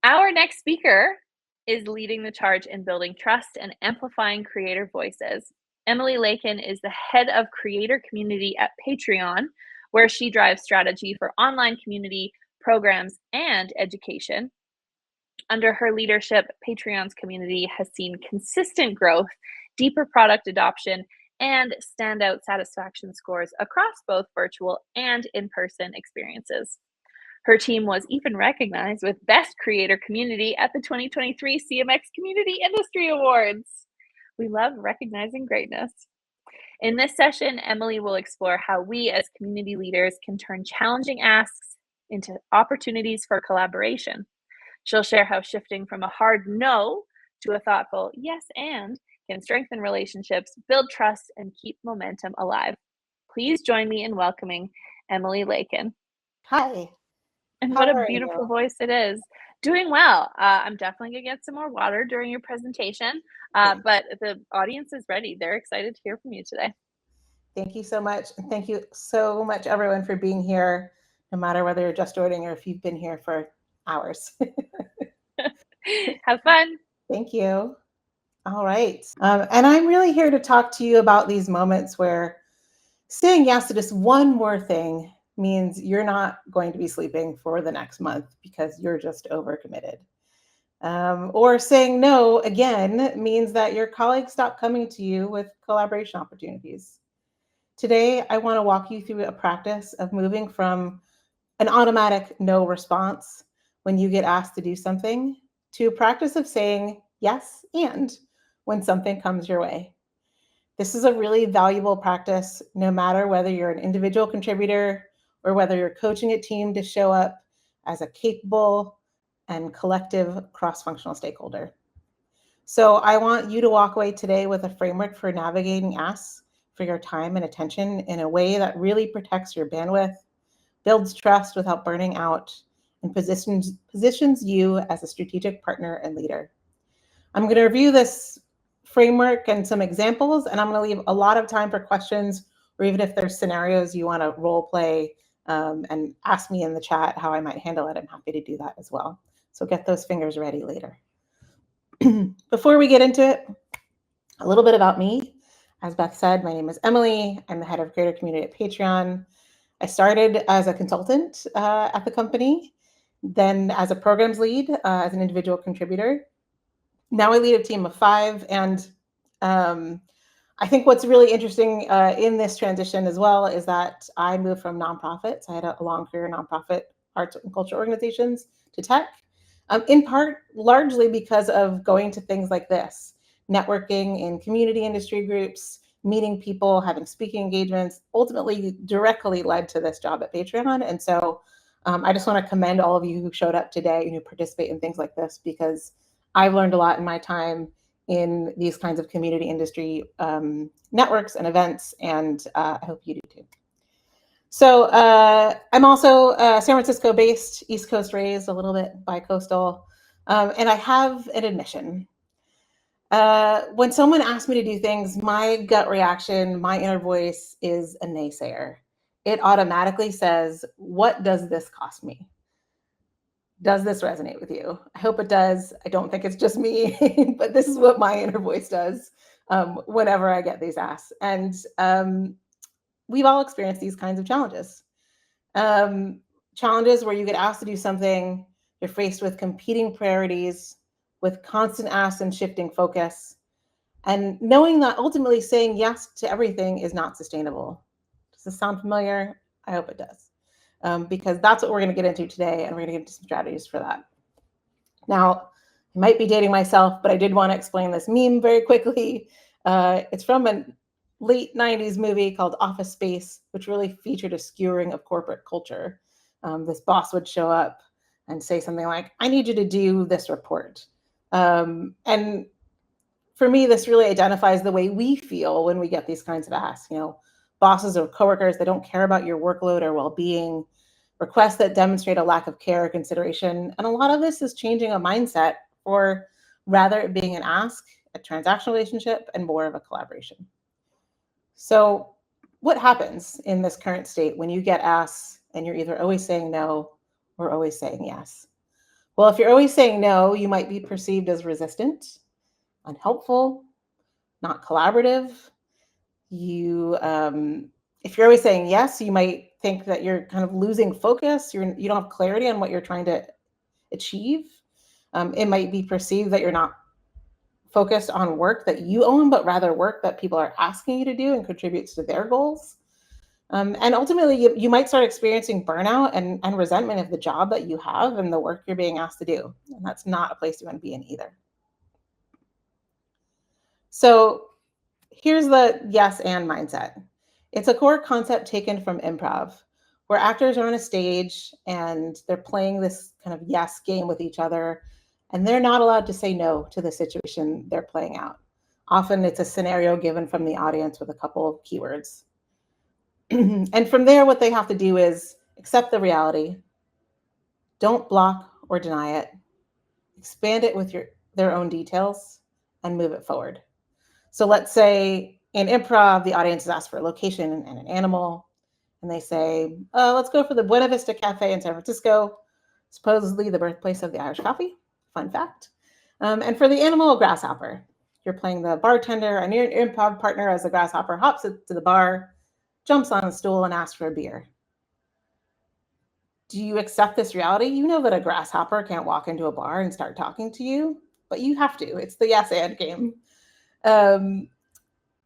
Our next speaker is leading the charge in building trust and amplifying creator voices. Emily Lakin is the head of creator community at Patreon, where she drives strategy for online community programs and education. Under her leadership, Patreon's community has seen consistent growth, deeper product adoption, and standout satisfaction scores across both virtual and in person experiences. Her team was even recognized with Best Creator Community at the 2023 CMX Community Industry Awards. We love recognizing greatness. In this session, Emily will explore how we as community leaders can turn challenging asks into opportunities for collaboration. She'll share how shifting from a hard no to a thoughtful yes and can strengthen relationships, build trust, and keep momentum alive. Please join me in welcoming Emily Lakin. Hi. And How what a are beautiful you? voice it is. Doing well. I'm definitely going to get some more water during your presentation, Great. but the audience is ready. They're excited to hear from you today. Thank you so much. And thank you so much, everyone, for being here, no matter whether you're just joining or if you've been here for hours. Have fun. Thank you. All right. And I'm really here to talk to you about these moments where saying yes to just one more thing means you're not going to be sleeping for the next month because you're just overcommitted. Or saying no again means that your colleagues stop coming to you with collaboration opportunities. Today, I want to walk you through a practice of moving from an automatic no response when you get asked to do something to a practice of saying yes and when something comes your way. This is a really valuable practice, no matter whether you're an individual contributor or whether you're coaching a team to show up as a capable and collective cross-functional stakeholder. So I want you to walk away today with a framework for navigating asks for your time and attention in a way that really protects your bandwidth, builds trust without burning out, and positions you as a strategic partner and leader. I'm going to review this framework and some examples, and I'm going to leave a lot of time for questions, or even if there's scenarios you want to role play and ask me in the chat how I might handle it. I'm happy to do that as well. So get those fingers ready later. Before we get into it, a little bit about me. As Beth said, my name is Emily. I'm the head of Creator Community at Patreon. I started as a consultant at the company, then as a programs lead, as an individual contributor. Now I lead a team of 5, and I think what's really interesting in this transition as well is that I moved from nonprofits. I had a long career in nonprofit arts and culture organizations to tech, in part largely because of going to things like this, networking in community industry groups, meeting people, having speaking engagements, ultimately directly led to this job at Patreon. And so I just want to commend all of you who showed up today and who participate in things like this, because I've learned a lot in my time in these kinds of community industry networks and events, and I hope you do too. So I'm also San Francisco based, East Coast raised, a little bit bi-coastal, and I have an admission. When someone asks me to do things, my gut reaction, my inner voice is a naysayer. It automatically says, what does this cost me? Does this resonate with you? I hope it does. I don't think it's just me, but this is what my inner voice does whenever I get these asks. And we've all experienced these kinds of challenges. Challenges where you get asked to do something, you're faced with competing priorities, with constant asks and shifting focus, and knowing that ultimately saying yes to everything is not sustainable. Does this sound familiar? I hope it does. Because that's what we're going to get into today, and we're going to get into some strategies for that. Now, I might be dating myself, but I did want to explain this meme very quickly. It's from a late 90s movie called Office Space, which really featured a skewering of corporate culture. This boss would show up and say something like, I need you to do this report. And for me, this really identifies the way we feel when we get these kinds of asks. You know, bosses or coworkers, they don't care about your workload or well-being, requests that demonstrate a lack of care or consideration. And a lot of this is changing a mindset, or rather it being an ask, a transactional relationship, and more of a collaboration. So what happens in this current state when you get asks and you're either always saying no or always saying yes? Well, if you're always saying no, you might be perceived as resistant, unhelpful, not collaborative. If you're always saying yes, you might think that you're kind of losing focus. You don't have clarity on what you're trying to achieve. It might be perceived that you're not focused on work that you own, but rather work that people are asking you to do and contributes to their goals. And ultimately, you might start experiencing burnout and resentment of the job that you have and the work you're being asked to do. And that's not a place you want to be in either. So here's the yes and mindset. It's a core concept taken from improv, where actors are on a stage and they're playing this kind of yes game with each other, and they're not allowed to say no to the situation they're playing out. Often it's a scenario given from the audience with a couple of keywords. And from there, what they have to do is accept the reality, don't block or deny it, expand it with their own details, and move it forward. So let's say in improv, the audience is asked for a location and an animal, and they say, oh, let's go for the Buena Vista Cafe in San Francisco, supposedly the birthplace of the Irish coffee. Fun fact. And for the animal, a grasshopper. You're playing the bartender, and your improv partner as a grasshopper hops to the bar, jumps on a stool, and asks for a beer. Do you accept this reality? You know that a grasshopper can't walk into a bar and start talking to you, but you have to. It's the yes and game.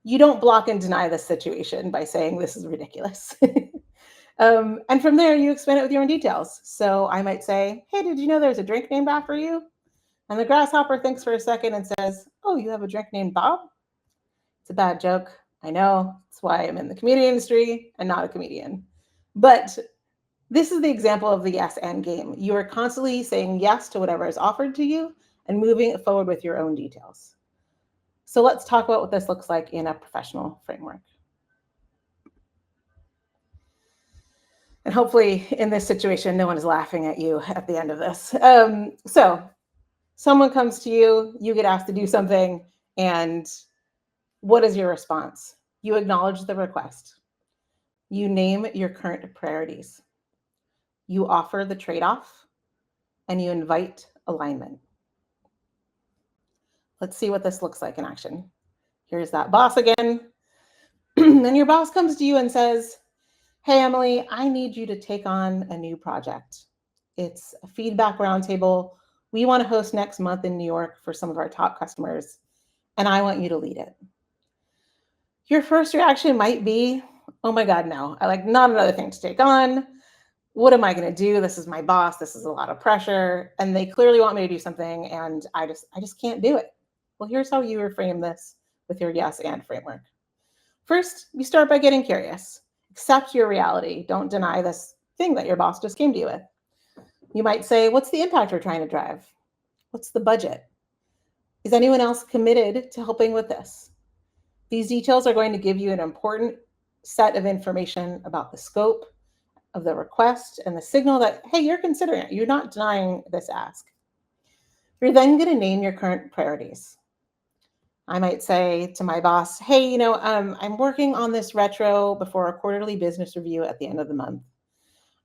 You don't block and deny the situation by saying this is ridiculous. And from there, you expand it with your own details. So I might say, hey, did you know there's a drink named after you? And the grasshopper thinks for a second and says, oh, you have a drink named Bob? It's a bad joke. I know. That's why I'm in the comedy industry and not a comedian. But this is the example of the yes and game. You are constantly saying yes to whatever is offered to you and moving it forward with your own details. So let's talk about what this looks like in a professional framework. And hopefully in this situation, no one is laughing at you at the end of this. So someone comes to you, you get asked to do something, and what is your response? You acknowledge the request. You name your current priorities. You offer the trade-off, and you invite alignment. Let's see what this looks like in action. Here's that boss again. And your boss comes to you and says, hey, Emily, I need you to take on a new project. It's a feedback roundtable we want to host next month in New York for some of our top customers, and I want you to lead it. Your first reaction might be, oh my God, no, I like not another thing to take on. What am I going to do? This is my boss. This is a lot of pressure. And they clearly want me to do something, and I just can't do it. Well, here's how you reframe this with your yes and framework. First, you start by getting curious. Accept your reality. Don't deny this thing that your boss just came to you with. You might say, what's the impact we're trying to drive? What's the budget? Is anyone else committed to helping with this? These details are going to give you an important set of information about the scope of the request and the signal that, hey, you're considering it. You're not denying this ask. You're then going to name your current priorities. I might say to my boss, hey, I'm working on this retro before a quarterly business review at the end of the month.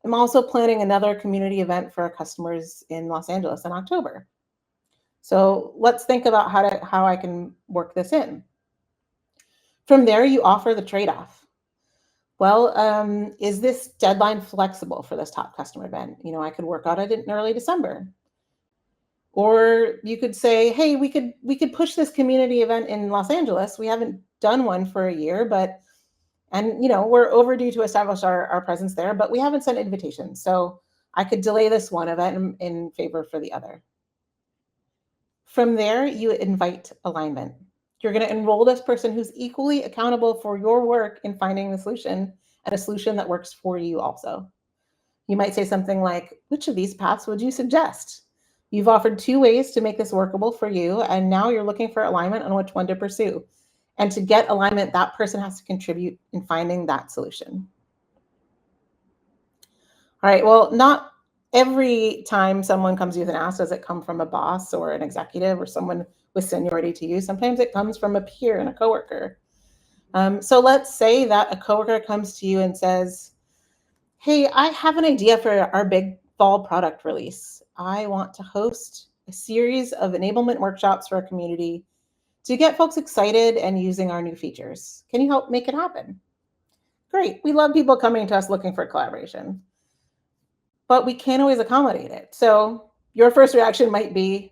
I'm also planning another community event for our customers in Los Angeles in October. So let's think about how I can work this in. From there, you offer the trade-off. Well, is this deadline flexible for this top customer event? I could work on it in early December. Or you could say, hey, we could push this community event in Los Angeles. We haven't done one for a year, and we're overdue to establish our presence there, but we haven't sent invitations. So I could delay this one event in favor for the other. From there, you invite alignment. You're going to enroll this person who's equally accountable for your work in finding the solution, and a solution that works for you also. You might say something like, which of these paths would you suggest? You've offered 2 ways to make this workable for you, and now you're looking for alignment on which one to pursue. And to get alignment, that person has to contribute in finding that solution. All right, well, not every time someone comes to you with an ask does it come from a boss or an executive or someone with seniority to you. Sometimes it comes from a peer and a coworker. So let's say that a coworker comes to you and says, hey, I have an idea for our big fall product release. I want to host a series of enablement workshops for our community to get folks excited and using our new features. Can you help make it happen? Great. We love people coming to us looking for collaboration, but we can't always accommodate it. So your first reaction might be,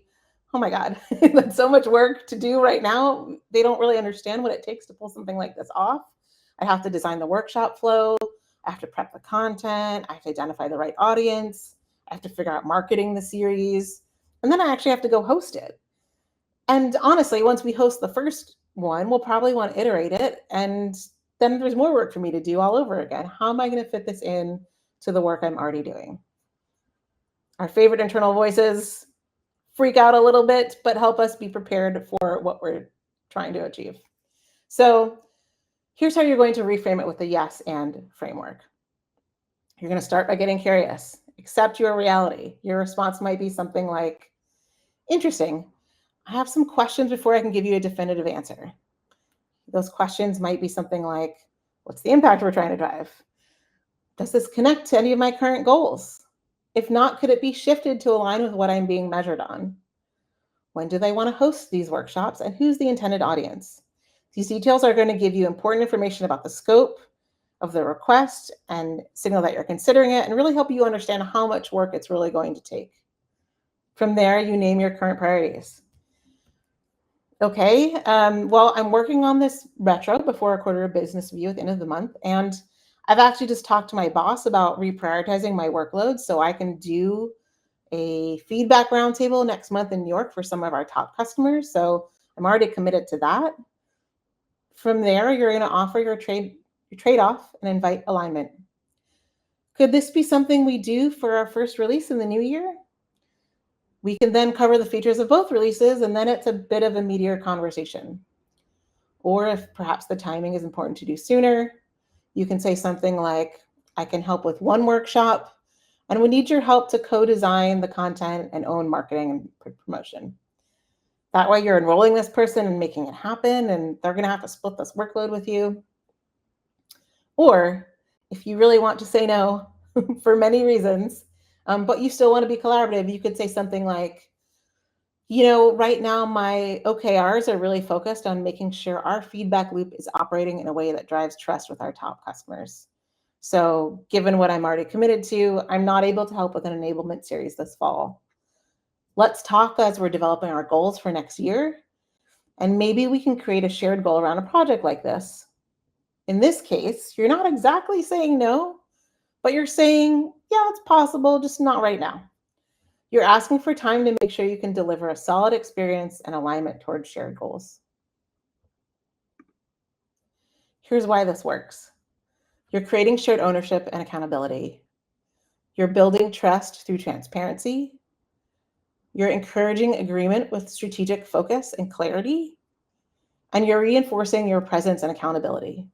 oh my God, that's so much work to do right now. They don't really understand what it takes to pull something like this off. I have to design the workshop flow. I have to prep the content. I have to identify the right audience. I have to figure out marketing the series. And then I actually have to go host it. And honestly, once we host the first one, we'll probably want to iterate it. And then there's more work for me to do all over again. How am I going to fit this in to the work I'm already doing? Our favorite internal voices freak out a little bit, but help us be prepared for what we're trying to achieve. So here's how you're going to reframe it with the yes and framework. You're going to start by getting curious. Accept your reality. Your response might be something like, interesting. I have some questions before I can give you a definitive answer. Those questions might be something like, what's the impact we're trying to drive? Does this connect to any of my current goals? If not, could it be shifted to align with what I'm being measured on? When do they want to host these workshops, and who's the intended audience? These details are going to give you important information about the scope of the request and signal that you're considering it, and really help you understand how much work it's really going to take. From there, you name your current priorities. Okay, well, I'm working on this retro before a quarter of business review at the end of the month, and I've actually just talked to my boss about reprioritizing my workload so I can do a feedback roundtable next month in New York for some of our top customers. So I'm already committed to that. From there, you're going to offer your trade-off and invite alignment. Could this be something we do for our first release in the new year? We can then cover the features of both releases, and then it's a bit of a meatier conversation. Or if perhaps the timing is important to do sooner, you can say something like, I can help with one workshop, and we need your help to co-design the content and own marketing and promotion. That way you're enrolling this person and making it happen, and they're going to have to split this workload with you. Or if you really want to say no for many reasons, but you still want to be collaborative, you could say something like, right now my OKRs are really focused on making sure our feedback loop is operating in a way that drives trust with our top customers. So given what I'm already committed to, I'm not able to help with an enablement series this fall. Let's talk as we're developing our goals for next year, and maybe we can create a shared goal around a project like this. In this case, you're not exactly saying no, but you're saying, yeah, it's possible, just not right now. You're asking for time to make sure you can deliver a solid experience and alignment towards shared goals. Here's why this works. You're creating shared ownership and accountability. You're building trust through transparency. You're encouraging agreement with strategic focus and clarity. And you're reinforcing your presence and accountability.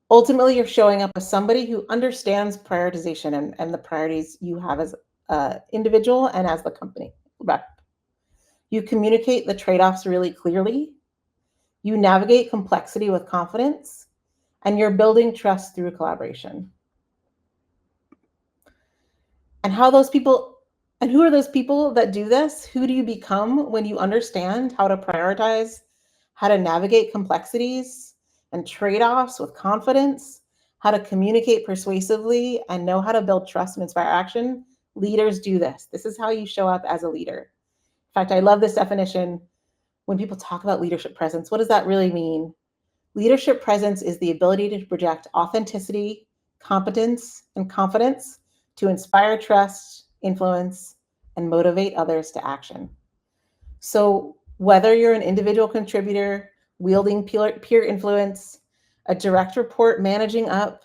Ultimately, you're showing up as somebody who understands prioritization and the priorities you have as an individual and as the company rep. You communicate the trade-offs really clearly. You navigate complexity with confidence, and you're building trust through collaboration. And who are those people that do this? Who do you become when you understand how to prioritize, how to navigate complexities and trade-offs with confidence, how to communicate persuasively, and know how to build trust and inspire action? Leaders do this. This is how you show up as a leader. In fact, I love this definition. When people talk about leadership presence, what does that really mean? Leadership presence is the ability to project authenticity, competence, and confidence to inspire trust, influence, and motivate others to action. So whether you're an individual contributor wielding peer influence, a direct report managing up,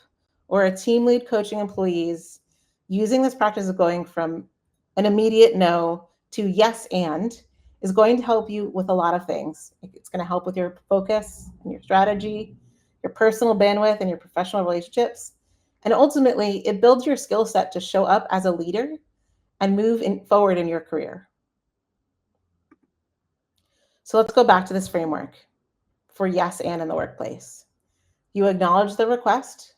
or a team lead coaching employees, using this practice of going from an immediate no to yes and is going to help you with a lot of things. It's going to help with your focus and your strategy, your personal bandwidth, and your professional relationships. And ultimately, it builds your skill set to show up as a leader and move forward in your career. So let's go back to this framework for yes and in the workplace. You acknowledge the request.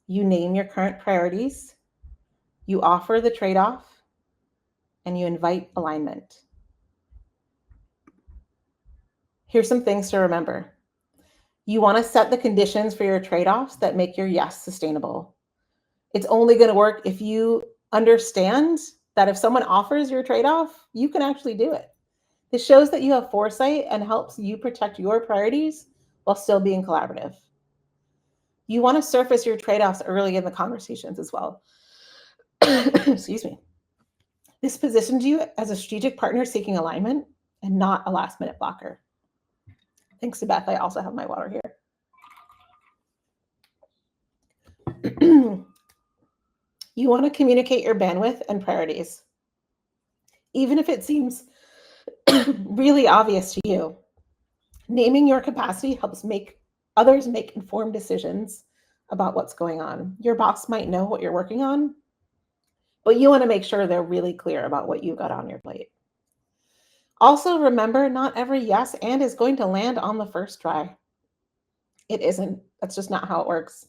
You name your current priorities. You offer the trade-off, and you invite alignment. Here's some things to remember. You want to set the conditions for your trade-offs that make your yes sustainable. It's only going to work if you understand that if someone offers your trade-off, you can actually do it. This shows that you have foresight and helps you protect your priorities while still being collaborative. You want to surface your trade-offs early in the conversations as well. Excuse me. This positions you as a strategic partner seeking alignment and not a last-minute blocker. Thanks to Beth, I also have my water here. You want to communicate your bandwidth and priorities. Even if it seems really obvious to you, naming your capacity helps make others make informed decisions about what's going on. Your boss might know what you're working on, but you want to make sure they're really clear about what you've got on your plate. Also, remember, not every yes and is going to land on the first try. It isn't. That's just not how it works.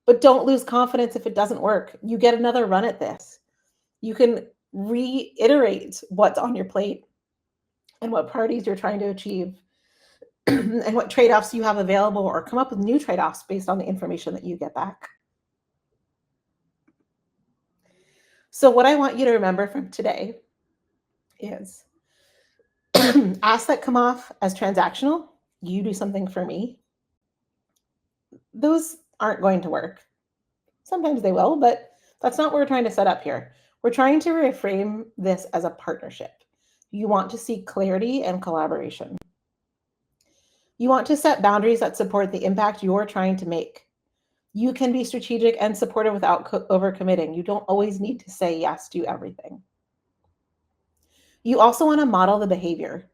But don't lose confidence if it doesn't work. You get another run at this. You can reiterate what's on your plate and what priorities you're trying to achieve and what trade-offs you have available, or come up with new trade-offs based on the information that you get back. So what I want you to remember from today is asks that come off as transactional, you do something for me, those aren't going to work. Sometimes they will, but that's not what we're trying to set up here. We're trying to reframe this as a partnership. You want to see clarity and collaboration. You want to set boundaries that support the impact you're trying to make. You can be strategic and supportive without overcommitting. You don't always need to say yes to everything. You also want to model the behavior.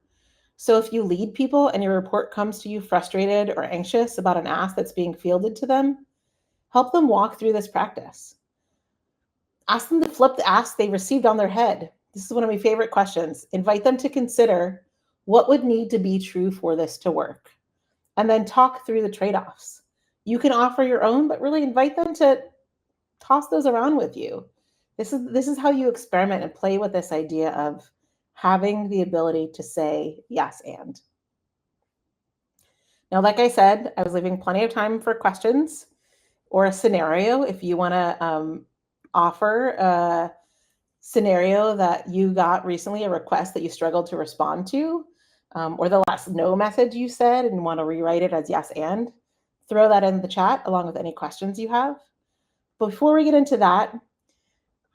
So if you lead people and your report comes to you frustrated or anxious about an ask that's being fielded to them, help them walk through this practice. Ask them to flip the ask they received on their head. This is one of my favorite questions. Invite them to consider what would need to be true for this to work, and then talk through the trade-offs. You can offer your own, but really invite them to toss those around with you. This is how you experiment and play with this idea of having the ability to say yes and. Now, like I said, I was leaving plenty of time for questions or a scenario if you want to offer a scenario that you got recently, a request that you struggled to respond to, or the last no message you said and want to rewrite it as yes and. Throw that in the chat along with any questions you have. Before we get into that,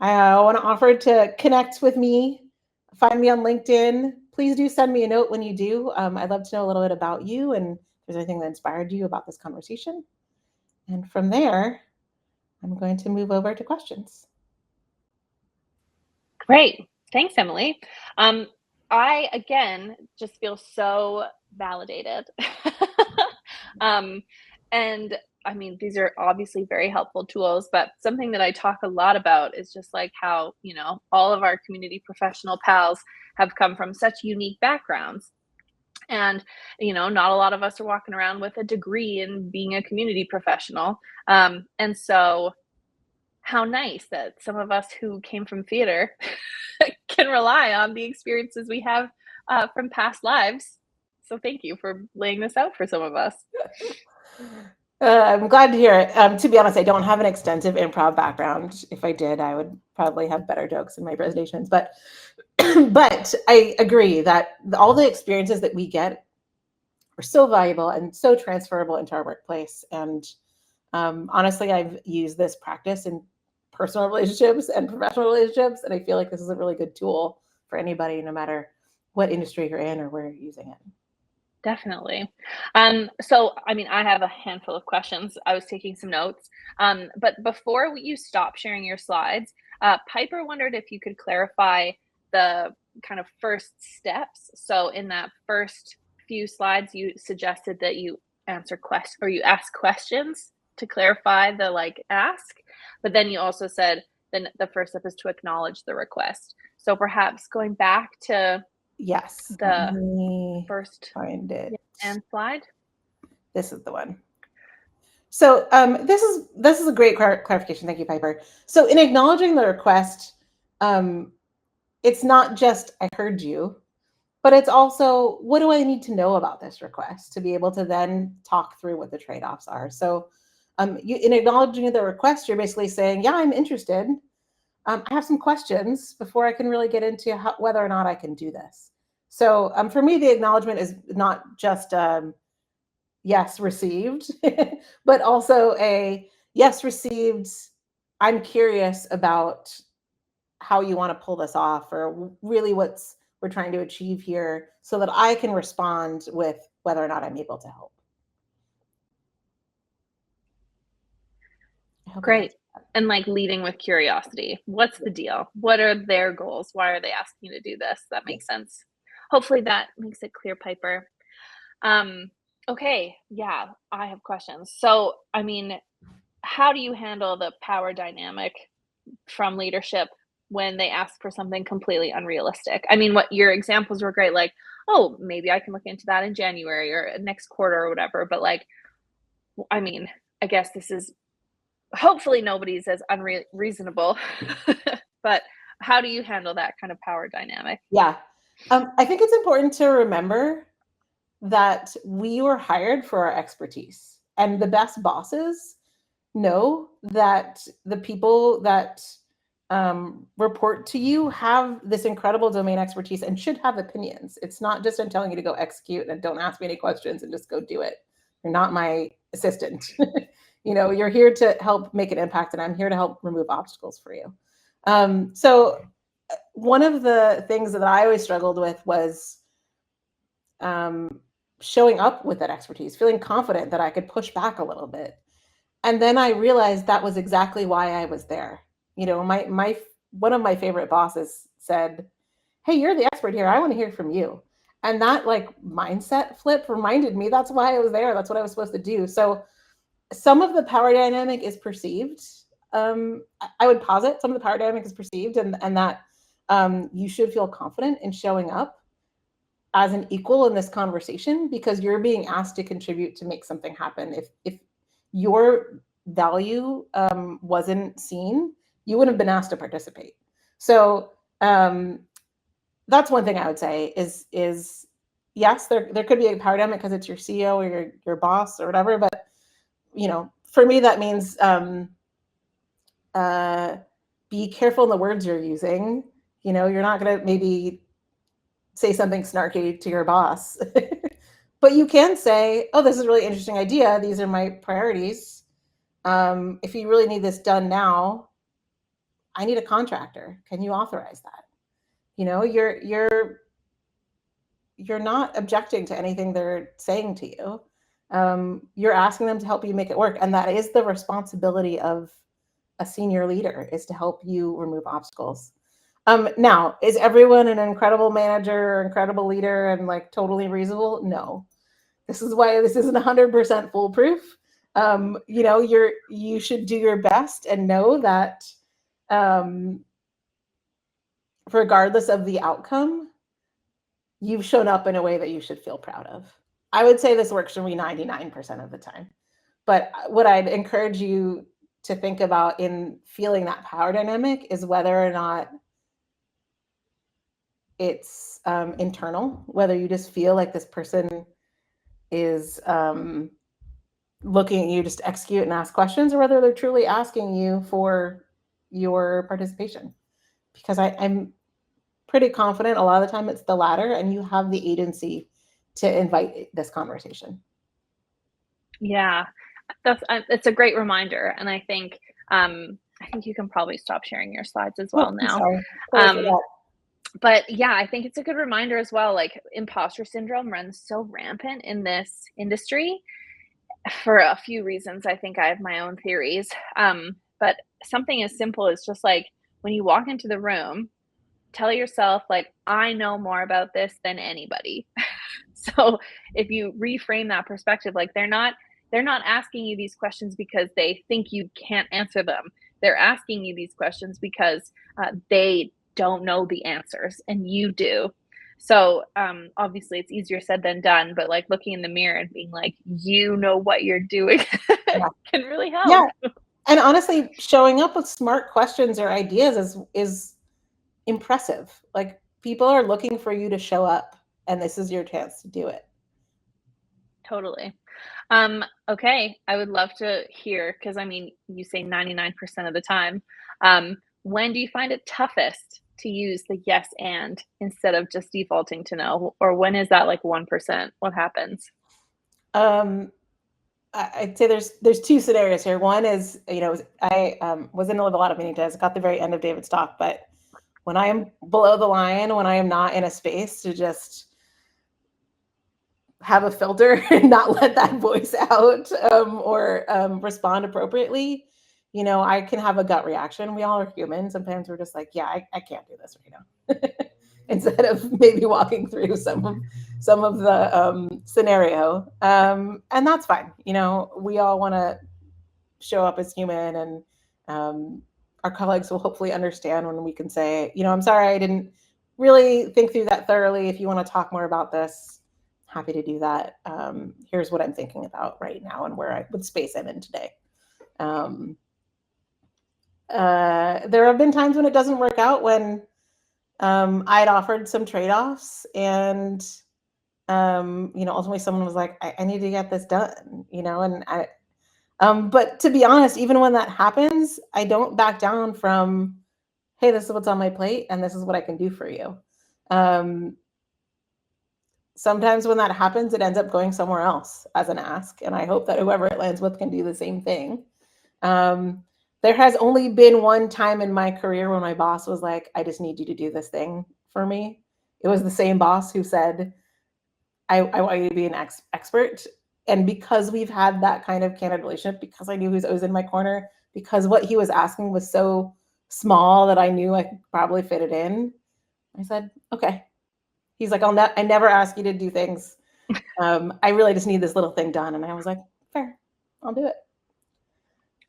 I want to offer to connect with me, find me on LinkedIn. Please do send me a note when you do. I'd love to know a little bit about you and if there's anything that inspired you about this conversation. And from there, I'm going to move over to questions. Great. Thanks, Emily. I, again, just feel so validated. And I mean, these are obviously very helpful tools, but something that I talk a lot about is just like how, all of our community professional pals have come from such unique backgrounds. And, not a lot of us are walking around with a degree in being a community professional. And so how nice that some of us who came from theater can rely on the experiences we have from past lives. So thank you for laying this out for some of us. I'm glad to hear it. To be honest, I don't have an extensive improv background. If I did, I would probably have better jokes in my presentations. But but I agree that all the experiences that we get are so valuable and so transferable into our workplace. And honestly, I've used this practice in personal relationships and professional relationships, and I feel like this is a really good tool for anybody, no matter what industry you're in or where you're using it. Definitely. So, I mean, I have a handful of questions. I was taking some notes. But before you stop sharing your slides, Piper wondered if you could clarify the kind of first steps. So, in that first few slides, you suggested that you answer questions or you ask questions to clarify the ask. But then you also said then the first step is to acknowledge the request. So, perhaps going back to Yes. the Let me first find it. and slide. This is the one. So this is a great clarification. Thank you, Piper. So in acknowledging the request, it's not just I heard you, but it's also what do I need to know about this request to be able to then talk through what the trade-offs are. So in acknowledging the request, you're basically saying, yeah, I'm interested. I have some questions before I can really get into whether or not I can do this. So for me, the acknowledgement is not just yes, received, but also a yes, received. I'm curious about how you want to pull this off or really what's we're trying to achieve here so that I can respond with whether or not I'm able to help. I hope I Great. answered that. And like leading with curiosity. What's the deal? What are their goals? Why are they asking you to do this? That makes Yes. sense. Hopefully that makes it clear, Piper. Um, okay, yeah, I have questions. So, I mean, how do you handle the power dynamic from leadership when they ask for something completely unrealistic? I mean, what your examples were great, like, oh, maybe I can look into that in January or next quarter or whatever. But like, I mean, I guess this is hopefully nobody's as unreasonable. But how do you handle that kind of power dynamic? Yeah. I think it's important to remember that we were hired for our expertise, and the best bosses know that the people that report to you have this incredible domain expertise and should have opinions. It's not just I'm telling you to go execute and don't ask me any questions and just go do it. You're not my assistant. You're here to help make an impact, and I'm here to help remove obstacles for you. So one of the things that I always struggled with was showing up with that expertise, feeling confident that I could push back a little bit. And then I realized that was exactly why I was there. My one of my favorite bosses said, "Hey, you're the expert here. I want to hear from you." And that like mindset flip reminded me that's why I was there. That's what I was supposed to do. So some of the power dynamic is perceived. I would posit some of the power dynamic is perceived, and that you should feel confident in showing up as an equal in this conversation because you're being asked to contribute to make something happen. If your value wasn't seen, you wouldn't have been asked to participate. So that's one thing I would say is yes, there could be a power dynamic because it's your CEO or your boss or whatever, but for me that means be careful in the words you're using. You're not going to maybe say something snarky to your boss. But you can say, oh, this is a really interesting idea. These are my priorities. If you really need this done now, I need a contractor. Can you authorize that? You're not objecting to anything they're saying to you. You're asking them to help you make it work. And that is the responsibility of a senior leader, is to help you remove obstacles. Now, is everyone an incredible manager or incredible leader and like totally reasonable? No. This is why this isn't 100% foolproof. You should do your best and know that regardless of the outcome, you've shown up in a way that you should feel proud of. I would say this works for me 99% of the time. But what I'd encourage you to think about in feeling that power dynamic is whether or not it's internal, whether you just feel like this person is looking at you just to execute and ask questions, or whether they're truly asking you for your participation. Because I'm pretty confident a lot of the time it's the latter, and you have the agency to invite this conversation. Yeah, it's a great reminder, and I think you can probably stop sharing your slides as Oh, well I'm now. sorry. Totally Um, forgot. but yeah, I think it's a good reminder as well. Like imposter syndrome runs so rampant in this industry for a few reasons. I think I have my own theories. But something as simple as just like when you walk into the room, tell yourself like I know more about this than anybody. So if you reframe that perspective, like they're not asking you these questions because they think you can't answer them. They're asking you these questions because they don't know the answers and you do. So, obviously it's easier said than done, but like looking in the mirror and being like, you know what you're doing Yeah. can really Yeah. help. And honestly, showing up with smart questions or ideas is impressive. Like people are looking for you to show up and this is your chance to do it. Totally. Okay, I would love to hear because I mean, you say 99% of the time. When do you find it toughest to use the yes and instead of just defaulting to no? Or when is that like 1%? What happens? Um, I'd say there's two scenarios here. One is, I was in a lot of meetings, got the very end of David's talk, but when I am below the line, when I am not in a space to just have a filter and not let that voice out, or respond appropriately, I can have a gut reaction. We all are human. Sometimes we're just like, yeah, I can't do this right now. Instead of maybe walking through some of the scenario. And that's fine. We all want to show up as human, and our colleagues will hopefully understand when we can say, I'm sorry, I didn't really think through that thoroughly. If you want to talk more about this, happy to do that. Here's what I'm thinking about right now and what space I'm in today. There have been times when it doesn't work out, when I'd offered some trade-offs, and ultimately someone was like, I need to get this done, but to be honest, even when that happens, I don't back down from, hey, this is what's on my plate and this is what I can do for you. Sometimes when that happens, it ends up going somewhere else as an ask. And I hope that whoever it lands with can do the same thing. There has only been one time in my career when my boss was like, I just need you to do this thing for me. It was the same boss who said, I want you to be an expert. And because we've had that kind of candid relationship, because I knew who was in my corner, because what he was asking was so small that I knew I could probably fit it in, I said, okay. He's like, I never ask you to do things. I really just need this little thing done. And I was like, fair, I'll do it.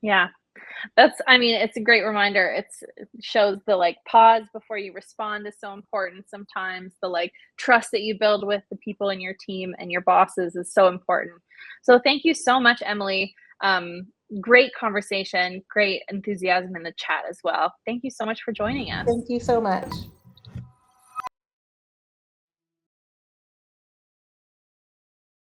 Yeah. I mean, it's a great reminder. It shows the like pause before you respond is so important sometimes. The like trust that you build with the people in your team and your bosses is so important. So thank you so much, Emily. Great conversation, great enthusiasm in the chat as well. Thank you so much for joining us. Thank you so much.